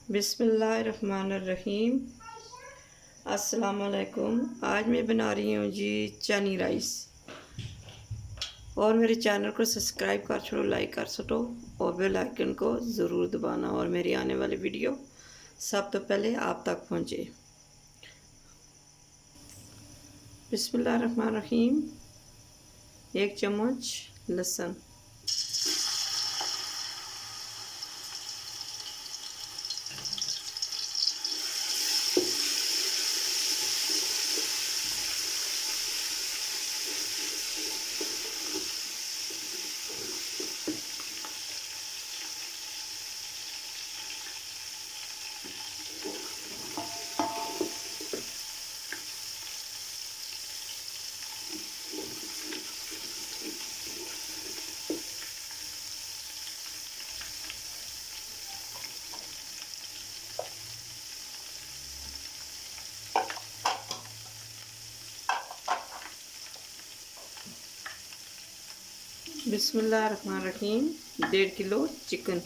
बिस्मिल्लाहिर्रहमानिर्रहीम। अस्सलाम वालेकुम। आज मैं बना रही हूँ जी चनी राइस। और मेरे चैनल को सब्सक्राइब कर छोड़ो, लाइक कर छोड़ो और बेल आइकन को ज़रूर दबाना और मेरी आने वाली वीडियो सब तो पहले आप तक पहुँचे। बिस्मिल्लाहिर्रहमानिर्रहीम। 1 चम्मच लहसुन, बिस्मिल्लाहिर्रहमानिर्रहीम। 1.5 किलो चिकन,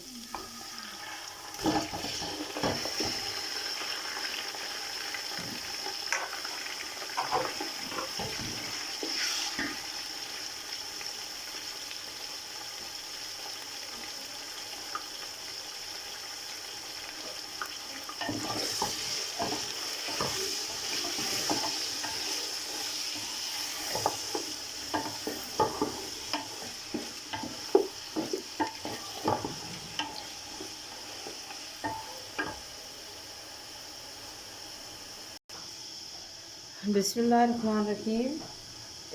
बिस्मिल्लाहिर्रहमानिर्रहीम।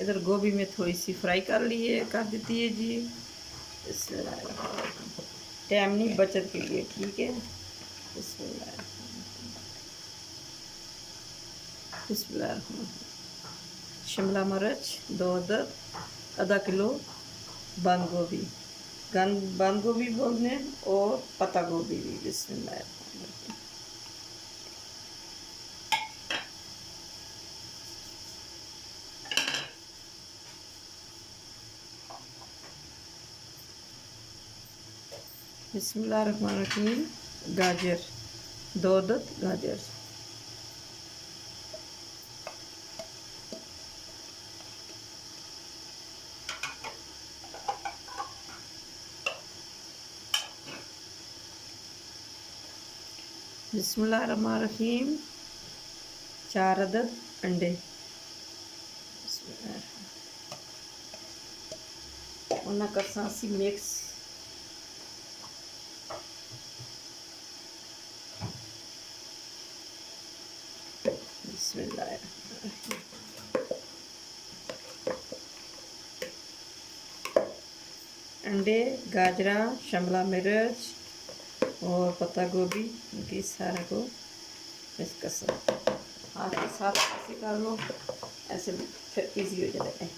इधर गोभी में थोड़ी सी फ्राई कर देती है जी। बिस्मिल्लाहिर्रहमानिर्रहीम। टाइम नहीं, बचत के लिए, ठीक है। बिस्मिल्लाहिर्रहमानिर्रहीम। शिमला मिर्च 2 अदद, आधा किलो बंद गोभी, बंद गोभी बोलने और पत्ता गोभी भी। बिस्मिल्लाहिर्रहमानिर्रहीम। बिस्मिल्लाहिर्रहमानिर्रहीम। गाजर 2 अदद गाजर, बिस्मिल्लाहिर्रहमानिर्रहीम। 4 अदद अंडे, उन्हें करसा सी मिक्स। बिस्मिल्लाहिर्रहमानिर्रहीम। अंडे, गाजरा, शिमला मिर्च और पत्ता गोभी, इनकी सारे को मिक्स कर सकते। हाथ के साथ ऐसे कर लो, ऐसे फिर इजी हो जाता है।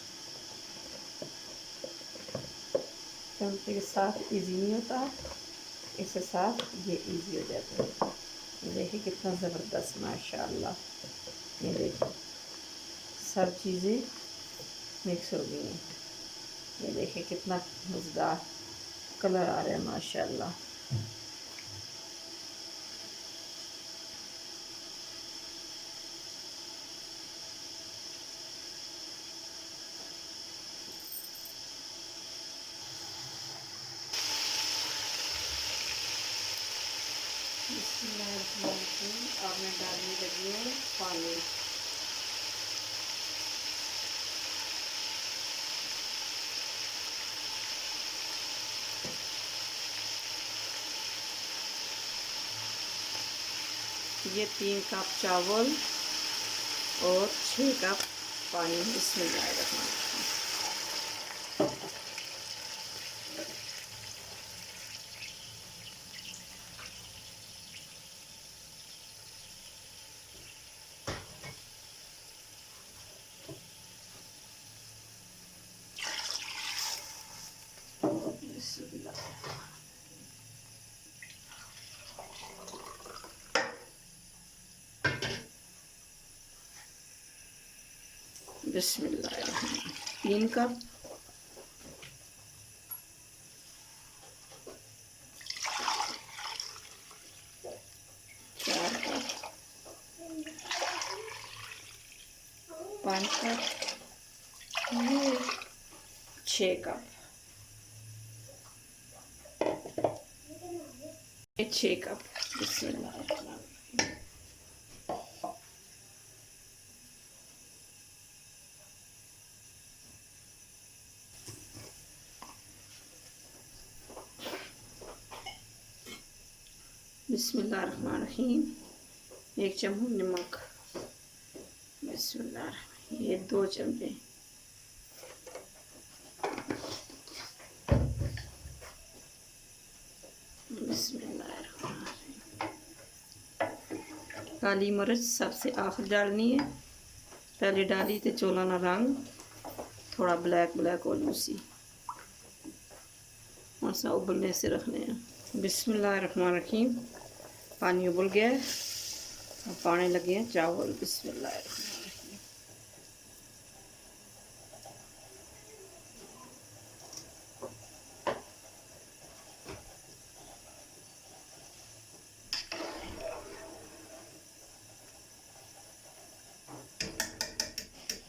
चमचे के साथ इजी नहीं होता, इसके साथ ये इजी हो जाता है। ये देखिए कितना ज़बरदस्त, माशाल्लाह। ये देखिए सब चीज़ें मिक्स हो गई हैं। ये देखिए कितना मज़ेदार कलर आ रहा है, माशाल्लाह। अब मैं डालने लगी हूँ पानी। ये 3 कप चावल और 6 कप पानी इसमें रखना। बिस्मिल्लाह। 3 कप पानी का, ये 6 कप, ये 6 कप। बिस्मिल्लाह। बिस्मिल्लाहिर्रहमानिर्रहीम। 1 चम्मच नमक। बिस्मिल्लाह। ये 2 चमचे। बिस्मिल्लाहिर्रहमानिर्रहीम। काली मिर्च सबसे आखिर डालनी है, पहले डाली तो चोला ना रंग थोड़ा ब्लैक ब्लैक हो लूसी, और सा उबलने से रखने हैं। बिस्मिल्लाहिर्रहमानिर्रहीम। पानी उबल गया है, अब पानी लगे हैं चावल। बिस्मिल्लाहिर्रहमानिर्रहीम।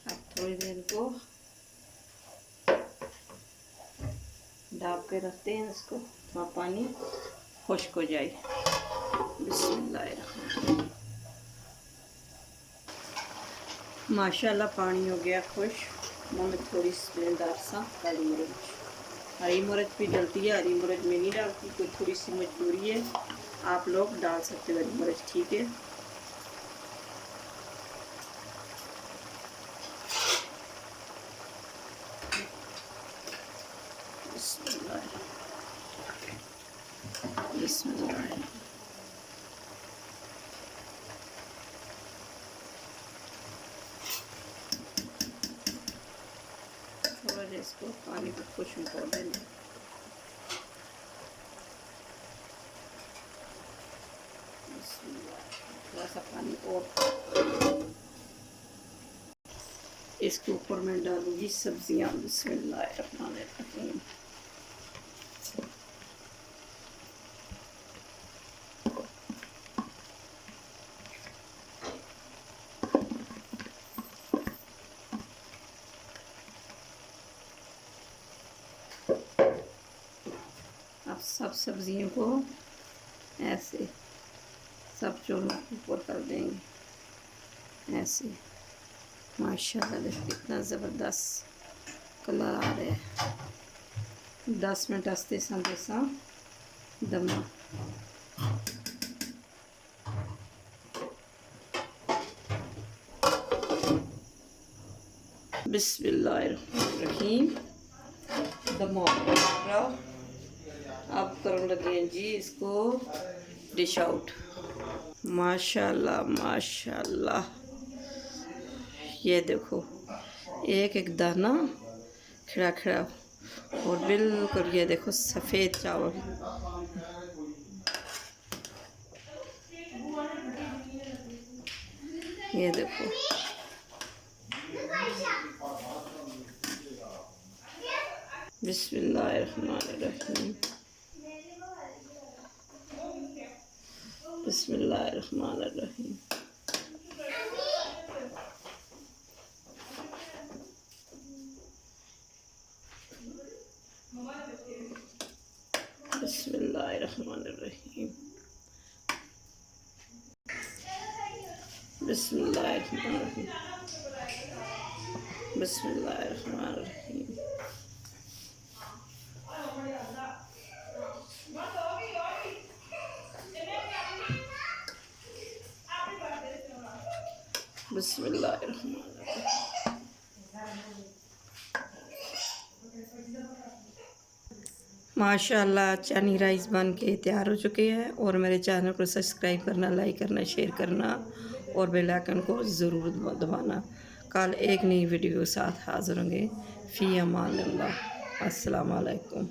अब थोड़ी देर को ढाप के रखते हैं इसको, थोड़ा पानी खुश्क हो जाए। बिस्मिल्लाहिर्रहमानिर्रहीम। माशाल्लाह पानी हो गया खुश्क। मैं थोड़ी स्मेलदार सा काली मिर्च, हरी मिर्च भी डलती है, हरी मिर्च में नहीं डालती, कोई थोड़ी सी मजबूरी है, आप लोग डाल सकते हो हरी मिर्च, ठीक है। बिस्मिल्लाह। थोड़ा इसको पानी को खुश्क हो देना। थोड़ा सा पानी और इसके ऊपर मैं डालूंगी सब्जियां। बिस्मिल्लाहिर्रहमानिर्रहीम। अब सब सब्जियों को ऐसे सब चूल्हों के ऊपर कर देंगे ऐसे। माशाल्लाह देखो कितना ज़बरदस्त कलर आ रहा है। 10 मिनट आस्ते सा दमा। बिस्मिल्लाहिर्रहमानिर्रहीम। दमा अब करने लगे हैं जी इसको डिश आउट। माशाल्लाह माशाल्लाह, ये देखो एक एक दाना खिला खिला, और बिल्कुल ये देखो सफ़ेद चावल। ये देखो बिस्मिल्लाहिर्रहमानिर्रहीम। बिस्मिल्लाहिर्रहमानिर्रहीम। बिस्मिल्लाहिर्रहमानिर्रहीम। बिस्मिल्लाहिर्रहमानिर्रहीम। बिस्मिल्लाहिर्रहमानिर्रहीम। बिस्मिल्लाहिर्रहमानिर्रहीम। माशाल्लाह चानी राइस बन के तैयार हो चुके हैं। और मेरे चैनल को सब्सक्राइब करना, लाइक करना, शेयर करना और बेल आइकन को ज़रूर दबाना। कल एक नई वीडियो के साथ हाज़िर होंगे। फ़ी अमान अल्लाह। अस्सलाम वालेकुम।